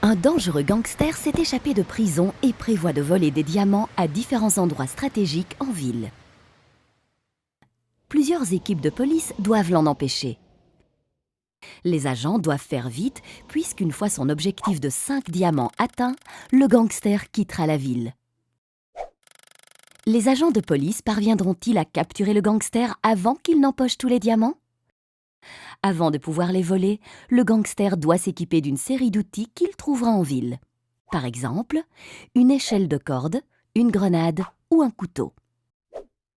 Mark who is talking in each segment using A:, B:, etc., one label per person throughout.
A: Un dangereux gangster s'est échappé de prison et prévoit de voler des diamants à différents endroits stratégiques en ville. Plusieurs équipes de police doivent l'en empêcher. Les agents doivent faire vite puisqu'une fois son objectif de 5 diamants atteint, le gangster quittera la ville. Les agents de police parviendront-ils à capturer le gangster avant qu'il n'empoche tous les diamants ? Avant de pouvoir les voler, le gangster doit s'équiper d'une série d'outils qu'il trouvera en ville. Par exemple, une échelle de corde, une grenade ou un couteau.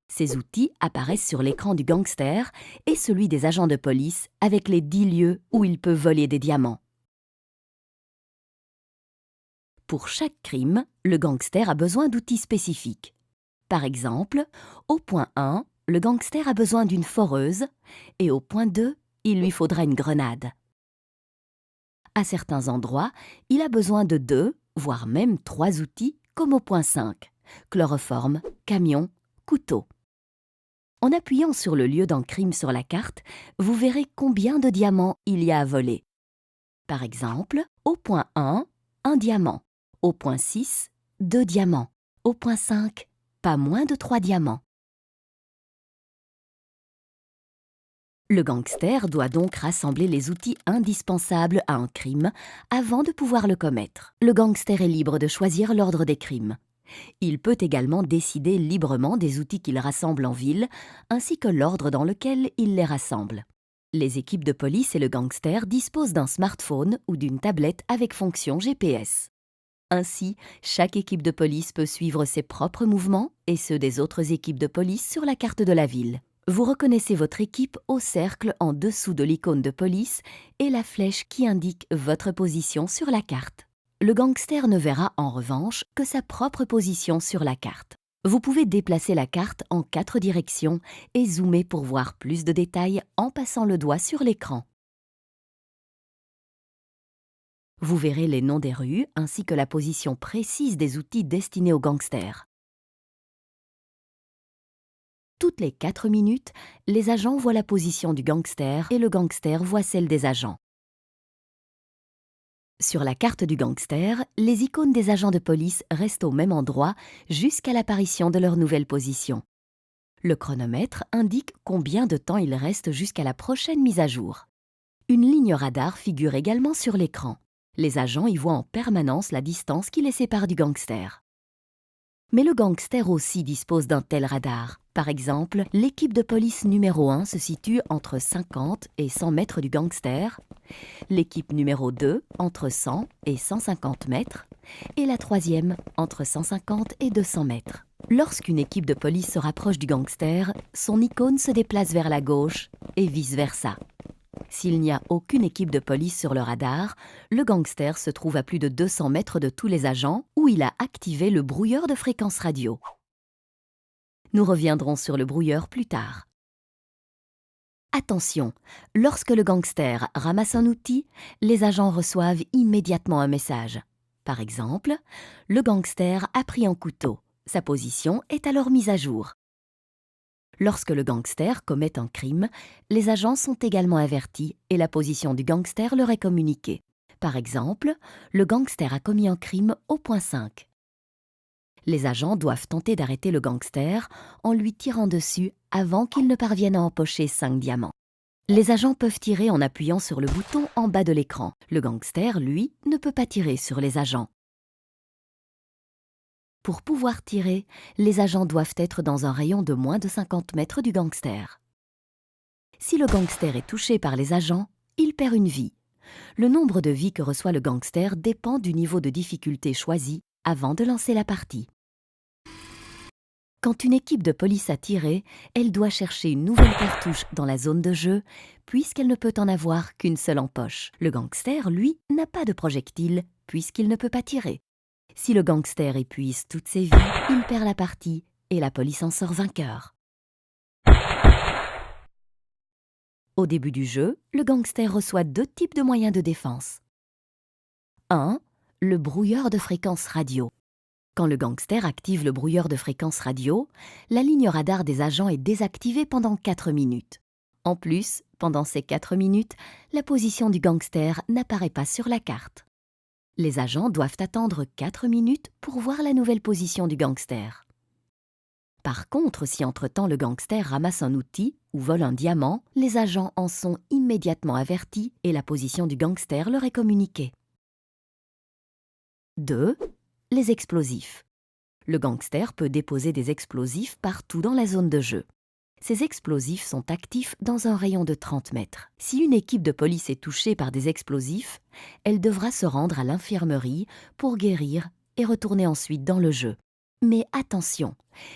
A: Ces outils apparaissent sur l'écran du gangster et celui des agents de police avec les 10 lieux où il peut voler des diamants. Pour chaque crime, le gangster a besoin d'outils spécifiques. Par exemple, au point 1, le gangster a besoin d'une foreuse et au point 2, il lui faudra une grenade. À certains endroits, il a besoin de 2, voire même 3 outils, comme au point 5, chloroforme, camion, couteau. En appuyant sur le lieu d'un crime sur la carte, vous verrez combien de diamants il y a à voler. Par exemple, au point 1, un diamant. Au point 6, 2 diamants. Au point 5, pas moins de 3 diamants. Le gangster doit donc rassembler les outils indispensables à un crime avant de pouvoir le commettre. Le gangster est libre de choisir l'ordre des crimes. Il peut également décider librement des outils qu'il rassemble en ville, ainsi que l'ordre dans lequel il les rassemble. Les équipes de police et le gangster disposent d'un smartphone ou d'une tablette avec fonction GPS. Ainsi, chaque équipe de police peut suivre ses propres mouvements et ceux des autres équipes de police sur la carte de la ville. Vous reconnaissez votre équipe au cercle en dessous de l'icône de police et la flèche qui indique votre position sur la carte. Le gangster ne verra en revanche que sa propre position sur la carte. Vous pouvez déplacer la carte en 4 directions et zoomer pour voir plus de détails en passant le doigt sur l'écran. Vous verrez les noms des rues ainsi que la position précise des outils destinés aux gangsters. Toutes les 4 minutes, les agents voient la position du gangster et le gangster voit celle des agents. Sur la carte du gangster, les icônes des agents de police restent au même endroit jusqu'à l'apparition de leur nouvelle position. Le chronomètre indique combien de temps il reste jusqu'à la prochaine mise à jour. Une ligne radar figure également sur l'écran. Les agents y voient en permanence la distance qui les sépare du gangster. Mais le gangster aussi dispose d'un tel radar. Par exemple, l'équipe de police numéro 1 se situe entre 50 et 100 mètres du gangster, l'équipe numéro 2 entre 100 et 150 mètres, et la troisième entre 150 et 200 mètres. Lorsqu'une équipe de police se rapproche du gangster, son icône se déplace vers la gauche et vice-versa. S'il n'y a aucune équipe de police sur le radar, le gangster se trouve à plus de 200 mètres de tous les agents où il a activé le brouilleur de fréquence radio. Nous reviendrons sur le brouilleur plus tard. Attention, lorsque le gangster ramasse un outil, les agents reçoivent immédiatement un message. Par exemple, le gangster a pris un couteau. Sa position est alors mise à jour. Lorsque le gangster commet un crime, les agents sont également avertis et la position du gangster leur est communiquée. Par exemple, le gangster a commis un crime au point 5. Les agents doivent tenter d'arrêter le gangster en lui tirant dessus avant qu'il ne parvienne à empocher 5 diamants. Les agents peuvent tirer en appuyant sur le bouton en bas de l'écran. Le gangster, lui, ne peut pas tirer sur les agents. Pour pouvoir tirer, les agents doivent être dans un rayon de moins de 50 mètres du gangster. Si le gangster est touché par les agents, il perd une vie. Le nombre de vies que reçoit le gangster dépend du niveau de difficulté choisi avant de lancer la partie. Quand une équipe de police a tiré, elle doit chercher une nouvelle cartouche dans la zone de jeu, puisqu'elle ne peut en avoir qu'une seule en poche. Le gangster, lui, n'a pas de projectile, puisqu'il ne peut pas tirer. Si le gangster épuise toutes ses vies, il perd la partie et la police en sort vainqueur. Au début du jeu, le gangster reçoit 2 types de moyens de défense. 1. Le brouilleur de fréquence radio. Quand le gangster active le brouilleur de fréquence radio, la ligne radar des agents est désactivée pendant 4 minutes. En plus, pendant ces 4 minutes, la position du gangster n'apparaît pas sur la carte. Les agents doivent attendre 4 minutes pour voir la nouvelle position du gangster. Par contre, si entre-temps le gangster ramasse un outil ou vole un diamant, les agents en sont immédiatement avertis et la position du gangster leur est communiquée. 2. Les explosifs. Le gangster peut déposer des explosifs partout dans la zone de jeu. Ces explosifs sont actifs dans un rayon de 30 mètres. Si une équipe de police est touchée par des explosifs, elle devra se rendre à l'infirmerie pour guérir et retourner ensuite dans le jeu. Mais attention,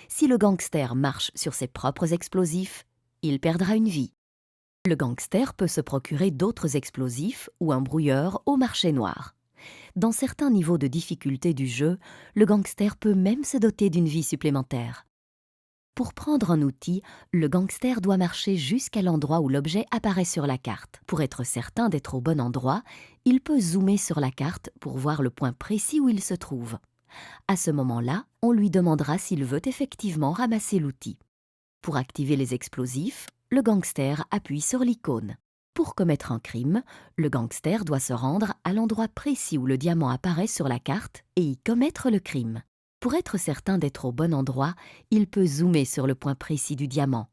A: si le gangster marche sur ses propres explosifs, il perdra une vie. Le gangster peut se procurer d'autres explosifs ou un brouilleur au marché noir. Dans certains niveaux de difficulté du jeu, le gangster peut même se doter d'une vie supplémentaire. Pour prendre un outil, le gangster doit marcher jusqu'à l'endroit où l'objet apparaît sur la carte. Pour être certain d'être au bon endroit, il peut zoomer sur la carte pour voir le point précis où il se trouve. À ce moment-là, on lui demandera s'il veut effectivement ramasser l'outil. Pour activer les explosifs, le gangster appuie sur l'icône. Pour commettre un crime, le gangster doit se rendre à l'endroit précis où le diamant apparaît sur la carte et y commettre le crime. Pour être certain d'être au bon endroit, il peut zoomer sur le point précis du diamant.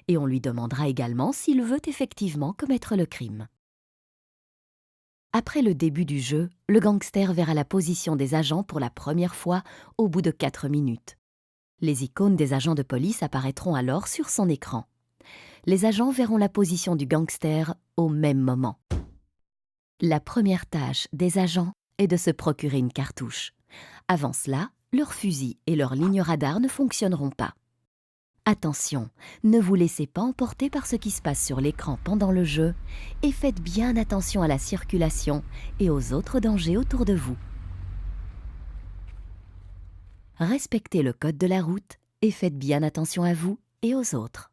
A: Et on lui demandera également s'il veut effectivement commettre le crime. Après le début du jeu, le gangster verra la position des agents pour la première fois au bout de 4 minutes. Les icônes des agents de police apparaîtront alors sur son écran. Les agents verront la position du gangster au même moment. La première tâche des agents est de se procurer une cartouche. Avant cela, leurs fusils et leurs lignes radar ne fonctionneront pas. Attention, ne vous laissez pas emporter par ce qui se passe sur l'écran pendant le jeu et faites bien attention à la circulation et aux autres dangers autour de vous. Respectez le code de la route et faites bien attention à vous et aux autres.